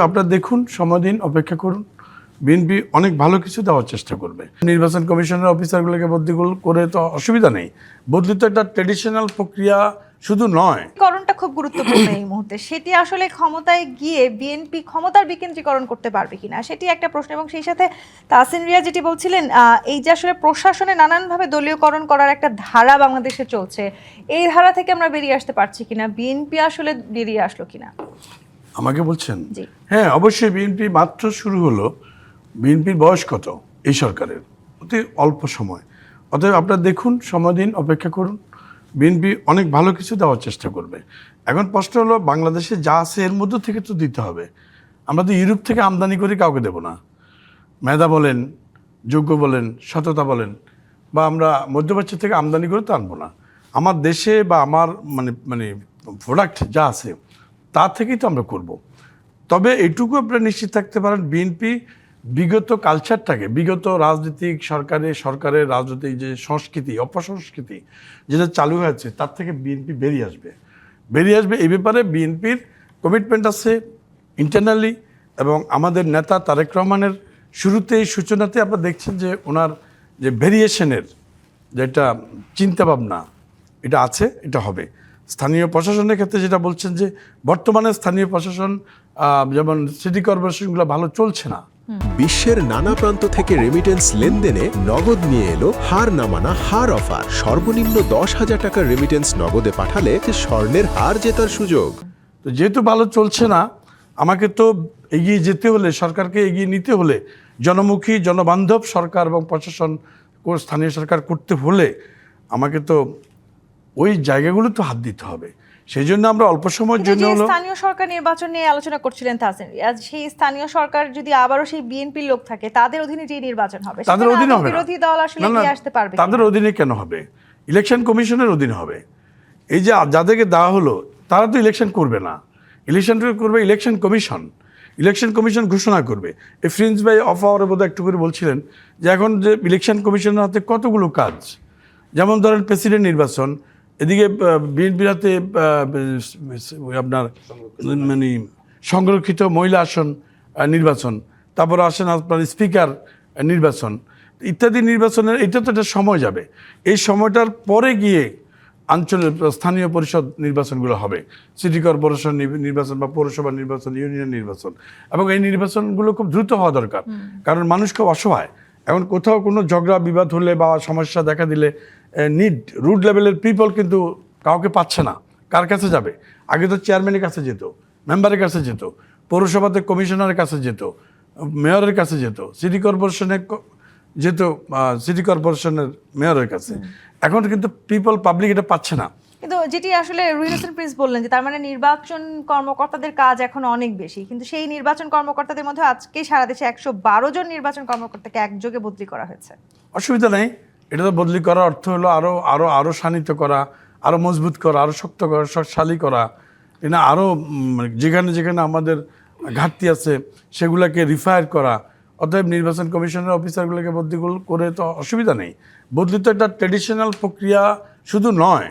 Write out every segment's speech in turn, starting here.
আপনারা দেখুন, সময় দিন, অপেক্ষা করুন। বিএনপি অনেক ভালো কিছু দেওয়ার চেষ্টা করবে। নির্বাচন কমিশনের অফিসারগুলোকে বদলি করে তো অসুবিধা নেই। বদলি তো একটা ট্রেডিশনাল প্রক্রিয়া শুধু নয়। করণটা খুব গুরুত্বপূর্ণ এই মুহূর্তে। সেটি আসলে ক্ষমতায় গিয়ে বিএনপি ক্ষমতার বিকেন্দ্রীকরণ করতে পারবে কিনা সেটি একটা প্রশ্ন। এবং সেই সাথে তাহসিন রিয়া যেটি বলছিলেন, এই যে আসলে প্রশাসনে নানানভাবে দলীয়করণ করার একটা ধারা বাংলাদেশে চলছে, এই ধারা থেকে আমরা বেরিয়ে আসতে পারছি কিনা, বিএনপি আসলে বেরিয়ে আসলো কিনা? আমাকে বলছেন? হ্যাঁ, অবশ্যই বিএনপি মাত্র শুরু হলো। বিএনপির বয়স কত এই সরকারের? অতি অল্প সময়। অতএব আপনারা দেখুন, সময় দিন, অপেক্ষা করুন। বিএনপি অনেক ভালো কিছু দেওয়ার চেষ্টা করবে। এখন প্রশ্ন হলো, বাংলাদেশে যা আছে এর মধ্যে থেকে তো দিতে হবে। আমরা তো ইউরোপ থেকে আমদানি করে কাউকে দেব না। মেধা বলেন, যোগ্য বলেন, সততা বলেন, বা আমরা মধ্যপ্রাচ্য থেকে আমদানি করে তো আনবো না। আমার দেশে বা আমার মানে প্রোডাক্ট যা আছে তার থেকেই তো আমরা করব। তবে এটুকু আপনারা নিশ্চিত থাকতে পারেন, বিএনপি বিগত কালচারটাকে, বিগত রাজনৈতিক সরকারের রাজনৈতিক যে সংস্কৃতি, অপসংস্কৃতি যেটা চালু হয়েছে, তার থেকে বিএনপি বেরিয়ে আসবে। এই ব্যাপারে বিএনপির কমিটমেন্ট আছে ইন্টারনালি। এবং আমাদের নেতা তারেক রহমানের শুরুতেই সূচনাতে আপনারা দেখছেন যে ওনার যে ভেরিয়েশনের যেটা চিন্তাভাবনা, এটা আছে, এটা হবে। স্থানীয় প্রশাসনের ক্ষেত্রে যেটা বলছেন যে বর্তমানে স্থানীয় প্রশাসন যেমন সিটি কর্পোরেশনগুলো ভালো চলছে না। বিশ্বের নানা প্রান্ত থেকে রেমিটেন্স লেনদেনে নগদ নিয়ে এলো হার না মানা হার অফার। সর্বনিম্ন 10,000 টাকার রেমিটেন্স নগদে পাঠালে স্বর্ণের হার জেতার সুযোগ। তো যেহেতু ভালো চলছে না, আমাকে তো এগিয়ে যেতে হলে, সরকারকে এগিয়ে নিতে হলে, জনমুখী জনবান্ধব সরকার এবং প্রশাসন স্থানীয় সরকার করতে হলে আমাকে তো ওই জায়গাগুলো তো হাত দিতে হবে। সেই জন্য আমরা অল্প সময়ের জন্য হলো স্থানীয় সরকার নির্বাচন নিয়ে আলোচনা করছিলেন তাহসিন। আজ সেই স্থানীয় সরকার যদি আবারও সেই বিএনপির লোক থাকে, তাদের অধীনে যে নির্বাচন হবে, তাদের অধীনে হবে বিরোধী দল আসলে এগিয়ে আসতে পারবে? তাদের অধীনে কেন হবে? ইলেকশন কমিশনের অধীনে হবে। এই যে যাদেরকে দেওয়া হলো তারা তো ইলেকশন করবে না, ইলেকশন করবে ইলেকশন কমিশন ঘোষণা করবে। এই ফ্রিন্স ভাই অফ আওয়ারের বোধহয় একটু করে বলছিলেন যে এখন যে ইলেকশন কমিশনের হাতে কতগুলো কাজ, যেমন ধরেন প্রেসিডেন্ট নির্বাচন, এদিকে বিএনপির হাতে আপনার মানে সংরক্ষিত মহিলা আসন নির্বাচন, তারপর আসেন আপনার স্পিকার নির্বাচন ইত্যাদি নির্বাচনের। এটা তো একটা সময় যাবে। এই সময়টার পরে গিয়ে স্থানীয় পরিষদ নির্বাচনগুলো হবে, সিটি কর্পোরেশন নির্বাচন বা পৌরসভা নির্বাচন, ইউনিয়ন নির্বাচন। এবং এই নির্বাচনগুলো খুব দ্রুত হওয়া দরকার, কারণ মানুষ খুব অসহায়। এখন কোথাও কোনো ঝগড়া বিবাদ হলে বা সমস্যা দেখা দিলে রুট লেভেলের পিপল কিন্তু কাউকে পাচ্ছে না। কার কাছে যাবে? আগে তো চেয়ারম্যানের কাছে যেত, মেম্বারের কাছে যেত, পৌরসভাতে কমিশনারের কাছে যেত, মেয়রের কাছে যেত, সিটি কর্পোরেশনের মেয়রের কাছে। এখন কিন্তু পাবলিক এটা পাচ্ছে না। কিন্তু যেটি আসলে রুহিল হোসেন প্রিন্স বললেন যে তার মানে নির্বাচন কর্মকর্তাদের কাজ এখন অনেক বেশি, কিন্তু সেই নির্বাচন কর্মকর্তাদের মধ্যে আজকে সারা দেশে 112 জন নির্বাচন কর্মকর্তাকে একযোগে বদলি করা হয়েছে। অসুবিধা নেই। এটা তো বদলি করার অর্থ হলো আরো শানিত করা, আরো মজবুত করা, আরো শক্ত করা, শক্তিশালী করা। এটা আরো যেখানে আমাদের ঘাটতি আছে সেগুলোকে রিফায়ার করা। অতএব নির্বাচন কমিশনের অফিসারগুলোকে বদলি করে তো অসুবিধা নেই। বদলি তো একটা ট্রেডিশনাল প্রক্রিয়া শুধু নয়।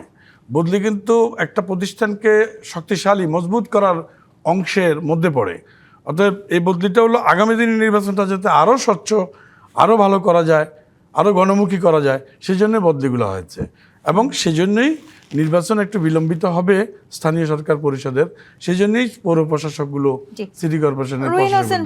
বদলি কিন্তু একটা প্রতিষ্ঠানকে শক্তিশালী মজবুত করার অংশের মধ্যে পড়ে। অতএব এই বদলিটা হলো আগামী দিনের নির্বাচনটা যাতে আরও স্বচ্ছ, আরও ভালো করা যায়, আরও গণমুখী করা যায়, সেই জন্যই বদলিগুলো হয়েছে। এবং সেজন্যই নির্বাচন একটু বিলম্বিত হবে স্থানীয় সরকার পরিষদের। সেই জন্যই পৌর প্রশাসকগুলো, সিটি কর্পোরেশনের প্রশাসক